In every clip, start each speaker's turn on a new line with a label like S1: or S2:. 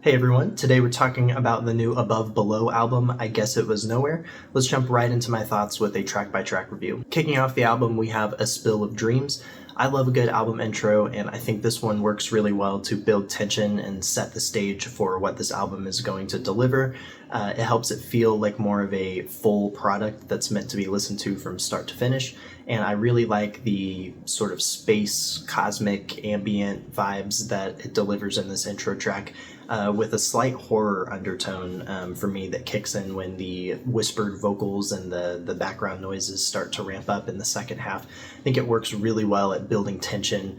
S1: Hey everyone, today we're talking about the new Above Below album, I Guess It Was Nowhere. Let's jump right into my thoughts with a track-by-track review. Kicking off the album, we have A Spill of Dreams. I love a good album intro, and I think this one works really well to build tension and set the stage for what this album is going to deliver. It helps it feel like more of a full product that's meant to be listened to from start to finish, and I really like the sort of space, cosmic, ambient vibes that it delivers in this intro track. With a slight horror undertone for me that kicks in when the whispered vocals and the background noises start to ramp up in the second half. I think it works really well at building tension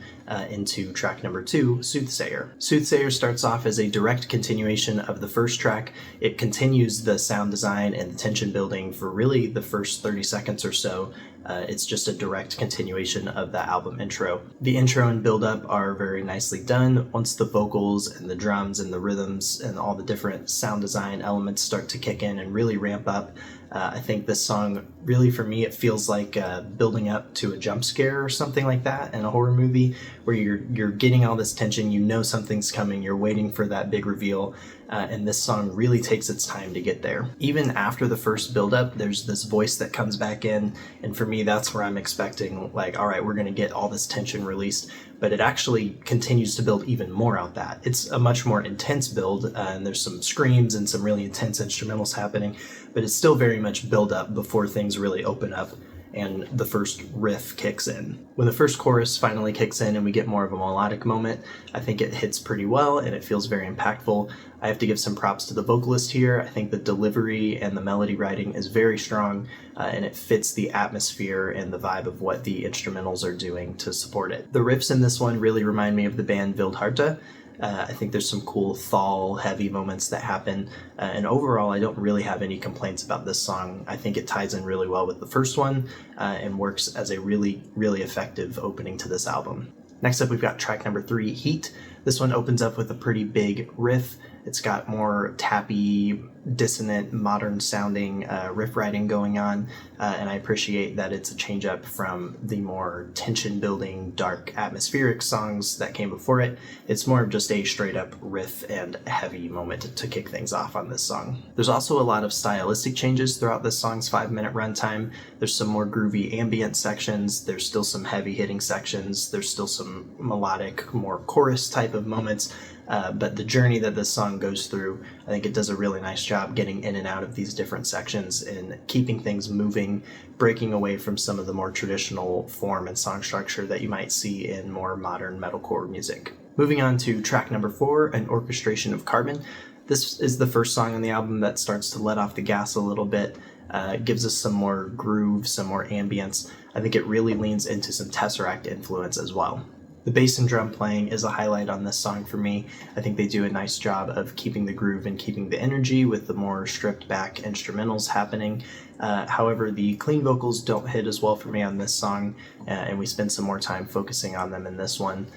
S1: into track number 2, Soothsayer. Soothsayer starts off as a direct continuation of the first track. It continues the sound design and the tension building for really the first 30 seconds or so. It's just a direct continuation of the album intro. The intro and build-up are very nicely done. Once the vocals and the drums and the rhythms and all the different sound design elements start to kick in and really ramp up, I think this song, really for me, it feels like building up to a jump scare or something like that in a horror movie, where you're getting all this tension, you know something's coming, you're waiting for that big reveal, and this song really takes its time to get there. Even after the first build-up, there's this voice that comes back in, and for me, that's where I'm expecting, like, all right, we're gonna get all this tension released, but it actually continues to build even more out that. It's a much more intense build, and there's some screams and some really intense instrumentals happening, but it's still very much build up before things really open up and the first riff kicks in. When the first chorus finally kicks in and we get more of a melodic moment, I think it hits pretty well and it feels very impactful. I have to give some props to the vocalist here. I think the delivery and the melody writing is very strong, and it fits the atmosphere and the vibe of what the instrumentals are doing to support it. The riffs in this one really remind me of the band Vildhjarta. I think there's some cool Thal heavy moments that happen, and overall I don't really have any complaints about this song. I think it ties in really well with the first one and works as a really, really effective opening to this album. Next up, we've got track number 3, Heat. This one opens up with a pretty big riff. It's got more tappy, dissonant, modern sounding riff writing going on, and I appreciate that it's a change up from the more tension building, dark, atmospheric songs that came before it. It's more of just a straight up riff and heavy moment to kick things off on this song. There's also a lot of stylistic changes throughout this song's 5-minute runtime. There's some more groovy ambient sections, there's still some heavy hitting sections, there's still some melodic, more chorus type of moments. But the journey that this song goes through, I think it does a really nice job getting in and out of these different sections and keeping things moving, breaking away from some of the more traditional form and song structure that you might see in more modern metalcore music. Moving on to track number 4, An Orchestration of Carbon. This is the first song on the album that starts to let off the gas a little bit. It gives us some more groove, some more ambience. I think it really leans into some Tesseract influence as well. The bass and drum playing is a highlight on this song for me. I think they do a nice job of keeping the groove and keeping the energy with the more stripped back instrumentals happening. However, the clean vocals don't hit as well for me on this song, and we spend some more time focusing on them in this one.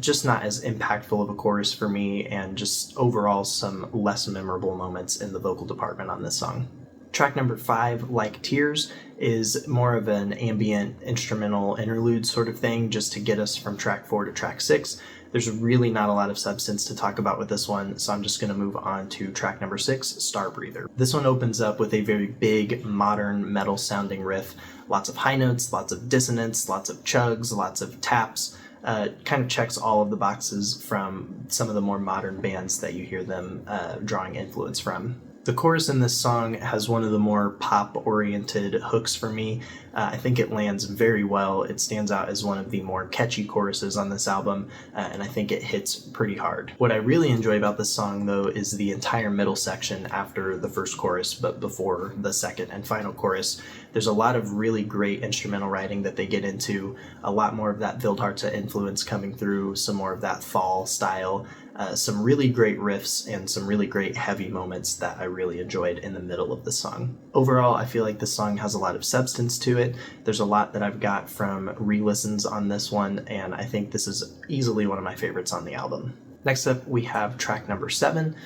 S1: Just not as impactful of a chorus for me, and just overall some less memorable moments in the vocal department on this song. Track number 5, Like Tears, is more of an ambient instrumental interlude sort of thing, just to get us from track 4 to track 6. There's really not a lot of substance to talk about with this one, so I'm just going to move on to track number 6, Star Breather. This one opens up with a very big, modern, metal sounding riff. Lots of high notes, lots of dissonance, lots of chugs, lots of taps. Kind of checks all of the boxes from some of the more modern bands that you hear them drawing influence from. The chorus in this song has one of the more pop-oriented hooks for me. I think it lands very well. It stands out as one of the more catchy choruses on this album, and I think it hits pretty hard. What I really enjoy about this song, though, is the entire middle section after the first chorus, but before the second and final chorus. There's a lot of really great instrumental writing that they get into, a lot more of that Vildhjarta influence coming through, some more of that Thal style, some really great riffs and some really great heavy moments that I really enjoyed in the middle of the song. Overall, I feel like this song has a lot of substance to it. There's a lot that I've got from re-listens on this one, and I think this is easily one of my favorites on the album. Next up, we have track number 7.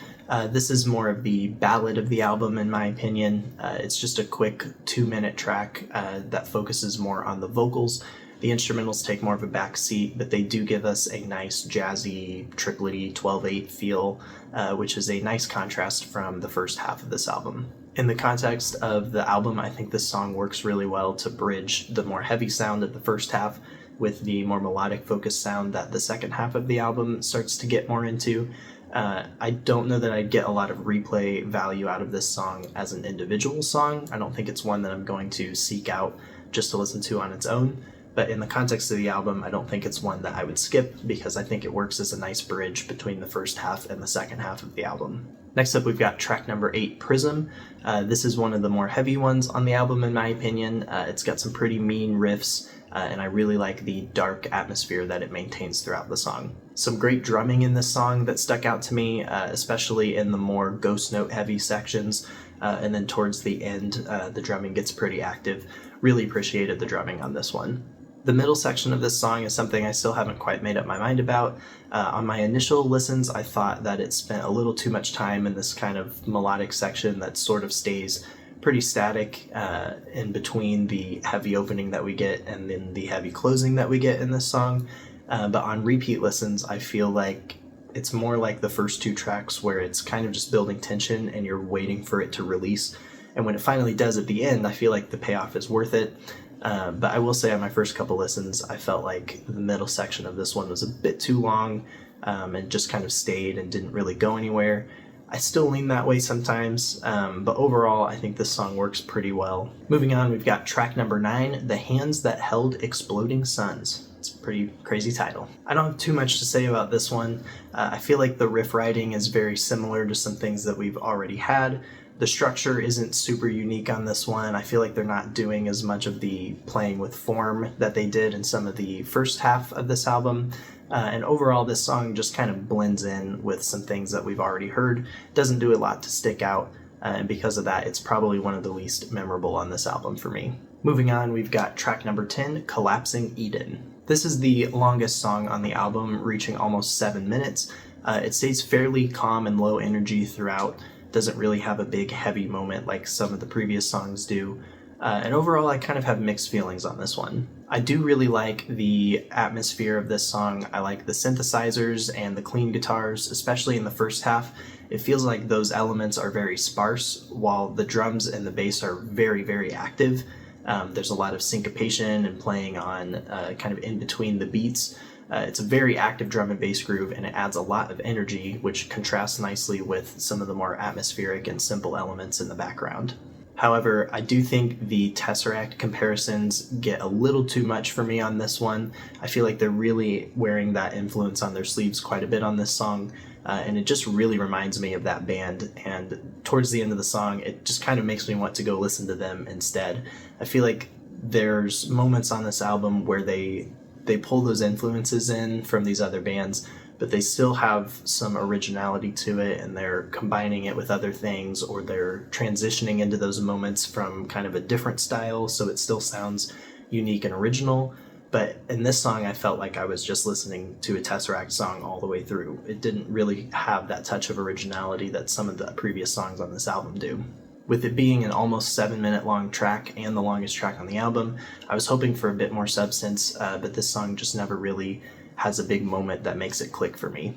S1: This is more of the ballad of the album, in my opinion. It's just a quick 2-minute track that focuses more on the vocals. The instrumentals take more of a back seat, but they do give us a nice jazzy, triplety 12/8 feel, which is a nice contrast from the first half of this album. In the context of the album, I think this song works really well to bridge the more heavy sound of the first half with the more melodic focused sound that the second half of the album starts to get more into. I don't know that I'd get a lot of replay value out of this song as an individual song. I don't think it's one that I'm going to seek out just to listen to on its own. But in the context of the album, I don't think it's one that I would skip because I think it works as a nice bridge between the first half and the second half of the album. Next up, we've got track number 8, Prism. This is one of the more heavy ones on the album, in my opinion. It's got some pretty mean riffs, and I really like the dark atmosphere that it maintains throughout the song. Some great drumming in this song that stuck out to me, especially in the more ghost note heavy sections, and then towards the end, the drumming gets pretty active. Really appreciated the drumming on this one. The middle section of this song is something I still haven't quite made up my mind about. On my initial listens, I thought that it spent a little too much time in this kind of melodic section that sort of stays pretty static in between the heavy opening that we get and then the heavy closing that we get in this song. But on repeat listens, I feel like it's more like the first 2 tracks where it's kind of just building tension and you're waiting for it to release. And when it finally does at the end, I feel like the payoff is worth it. But I will say on my first couple listens, I felt like the middle section of this one was a bit too long and just kind of stayed and didn't really go anywhere. I still lean that way sometimes, but overall, I think this song works pretty well. Moving on, we've got track number 9, The Hands That Held Exploding Suns. It's a pretty crazy title. I don't have too much to say about this one. I feel like the riff writing is very similar to some things that we've already had. The structure isn't super unique on this one. I feel like they're not doing as much of the playing with form that they did in some of the first half of this album. And overall, this song just kind of blends in with some things that we've already heard. Doesn't do a lot to stick out, and because of that, it's probably one of the least memorable on this album for me. Moving on, we've got track number 10, Collapsing Eden. This is the longest song on the album, reaching almost 7 minutes. It stays fairly calm and low energy throughout. Doesn't really have a big heavy moment like some of the previous songs do. And overall, I kind of have mixed feelings on this one. I do really like the atmosphere of this song. I like the synthesizers and the clean guitars, especially in the first half. It feels like those elements are very sparse, while the drums and the bass are very, very active. There's a lot of syncopation and playing on kind of in between the beats. It's a very active drum and bass groove, and it adds a lot of energy, which contrasts nicely with some of the more atmospheric and simple elements in the background. However, I do think the Tesseract comparisons get a little too much for me on this one. I feel like they're really wearing that influence on their sleeves quite a bit on this song, and it just really reminds me of that band, and towards the end of the song, it just kind of makes me want to go listen to them instead. I feel like there's moments on this album where they pull those influences in from these other bands, but they still have some originality to it, and they're combining it with other things, or they're transitioning into those moments from kind of a different style, so it still sounds unique and original. But in this song, I felt like I was just listening to a Tesseract song all the way through. It didn't really have that touch of originality that some of the previous songs on this album do. With it being an almost 7-minute long track and the longest track on the album, I was hoping for a bit more substance, but this song just never really has a big moment that makes it click for me.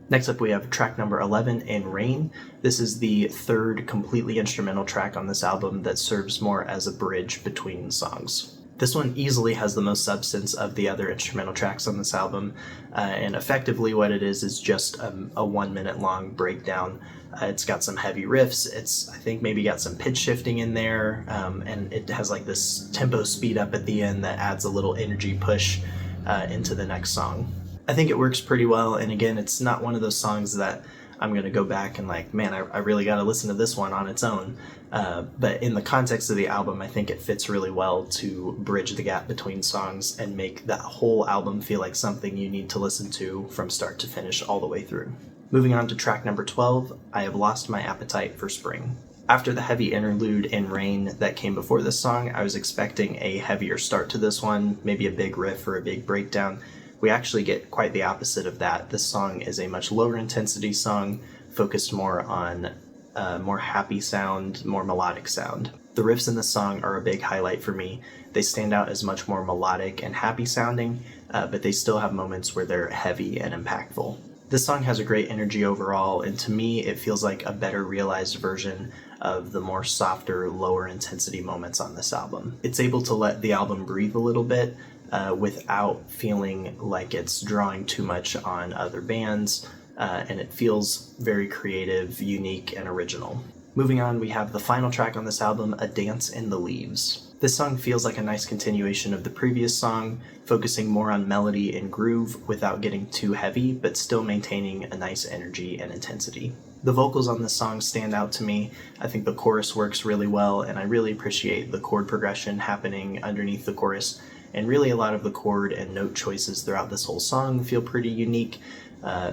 S1: Next up, we have track number 11, In Rain. This is the third completely instrumental track on this album that serves more as a bridge between songs. This one easily has the most substance of the other instrumental tracks on this album, and effectively what it is just a 1-minute long breakdown. It's got some heavy riffs, it's I think maybe got some pitch shifting in there, and it has like this tempo speed up at the end that adds a little energy push into the next song. I think it works pretty well, and again, it's not one of those songs that I'm going to go back and like, man, I really got to listen to this one on its own. But in the context of the album, I think it fits really well to bridge the gap between songs and make that whole album feel like something you need to listen to from start to finish all the way through. Moving on to track number 12, I Have Lost My Appetite for Spring. After the heavy interlude in Rain that came before this song, I was expecting a heavier start to this one, maybe a big riff or a big breakdown. We actually get quite the opposite of that. This song is a much lower intensity song, focused more on more happy sound, more melodic sound. The riffs in this song are a big highlight for me. They stand out as much more melodic and happy sounding, but they still have moments where they're heavy and impactful. This song has a great energy overall, and to me it feels like a better realized version of the more softer, lower intensity moments on this album. It's able to let the album breathe a little bit without feeling like it's drawing too much on other bands, and it feels very creative, unique, and original. Moving on, we have the final track on this album, A Dance in the Leaves. This song feels like a nice continuation of the previous song, focusing more on melody and groove without getting too heavy, but still maintaining a nice energy and intensity. The vocals on this song stand out to me. I think the chorus works really well, and I really appreciate the chord progression happening underneath the chorus, and really a lot of the chord and note choices throughout this whole song feel pretty unique.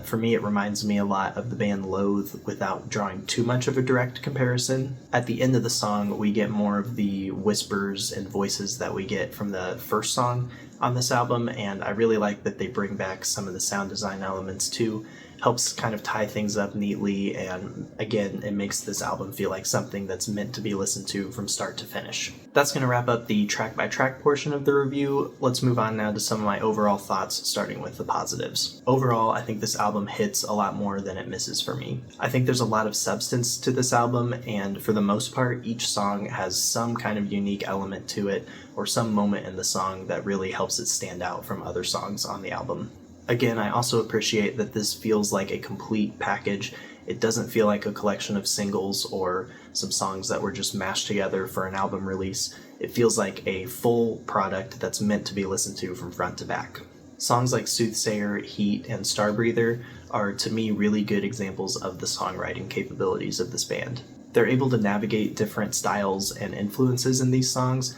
S1: For me, it reminds me a lot of the band Loathe without drawing too much of a direct comparison. At the end of the song, we get more of the whispers and voices that we get from the first song on this album, and I really like that they bring back some of the sound design elements too. Helps kind of tie things up neatly, and again, it makes this album feel like something that's meant to be listened to from start to finish. That's going to wrap up the track by track portion of the review. Let's move on now to some of my overall thoughts, starting with the positives. Overall, I think this album hits a lot more than it misses for me. I think there's a lot of substance to this album, and for the most part, each song has some kind of unique element to it, or some moment in the song that really helps it stand out from other songs on the album. Again, I also appreciate that this feels like a complete package. It doesn't feel like a collection of singles or some songs that were just mashed together for an album release. It feels like a full product that's meant to be listened to from front to back. Songs like Soothsayer, Heat, and Star Breather are, to me, really good examples of the songwriting capabilities of this band. They're able to navigate different styles and influences in these songs,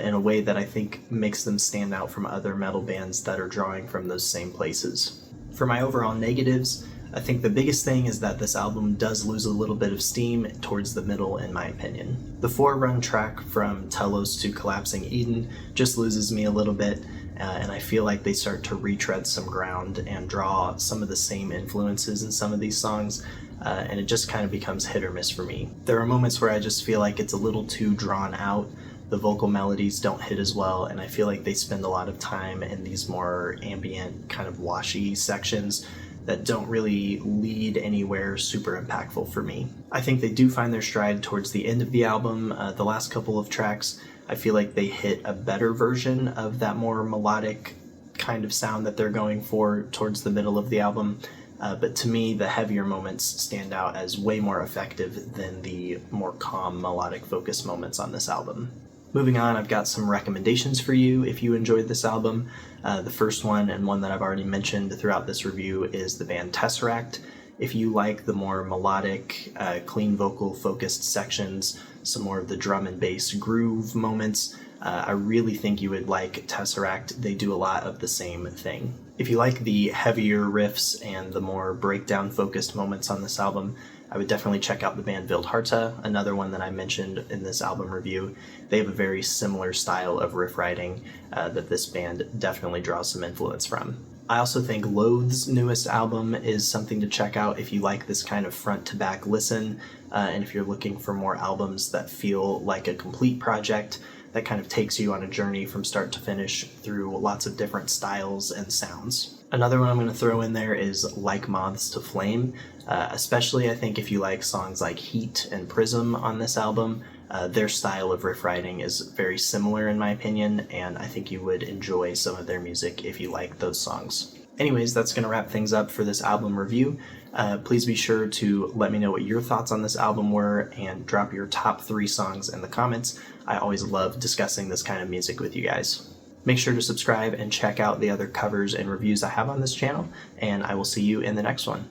S1: in a way that I think makes them stand out from other metal bands that are drawing from those same places. For my overall negatives, I think the biggest thing is that this album does lose a little bit of steam towards the middle, in my opinion. The 4-run track from Telos to Collapsing Eden just loses me a little bit, and I feel like they start to retread some ground and draw some of the same influences in some of these songs, and it just kind of becomes hit or miss for me. There are moments where I just feel like it's a little too drawn out. The vocal melodies don't hit as well, and I feel like they spend a lot of time in these more ambient, kind of washy sections that don't really lead anywhere super impactful for me. I think they do find their stride towards the end of the album. The last couple of tracks, I feel like they hit a better version of that more melodic kind of sound that they're going for towards the middle of the album. But to me, the heavier moments stand out as way more effective than the more calm, melodic focus moments on this album. Moving on, I've got some recommendations for you if you enjoyed this album. The first one, and one that I've already mentioned throughout this review, is the band Tesseract. If you like the more melodic, clean vocal focused sections, some more of the drum and bass groove moments, I really think you would like Tesseract. They do a lot of the same thing. If you like the heavier riffs and the more breakdown focused moments on this album, I would definitely check out the band Vildharta, another one that I mentioned in this album review. They have a very similar style of riff writing that this band definitely draws some influence from. I also think Loathe's newest album is something to check out if you like this kind of front-to-back listen, and if you're looking for more albums that feel like a complete project that kind of takes you on a journey from start to finish through lots of different styles and sounds. Another one I'm going to throw in there is Like Moths to Flame, especially I think if you like songs like Heat and Prism on this album. Their style of riff writing is very similar in my opinion, and I think you would enjoy some of their music if you like those songs. Anyways, that's going to wrap things up for this album review. Please be sure to let me know what your thoughts on this album were and drop your top 3 songs in the comments. I always love discussing this kind of music with you guys. Make sure to subscribe and check out the other covers and reviews I have on this channel, and I will see you in the next one.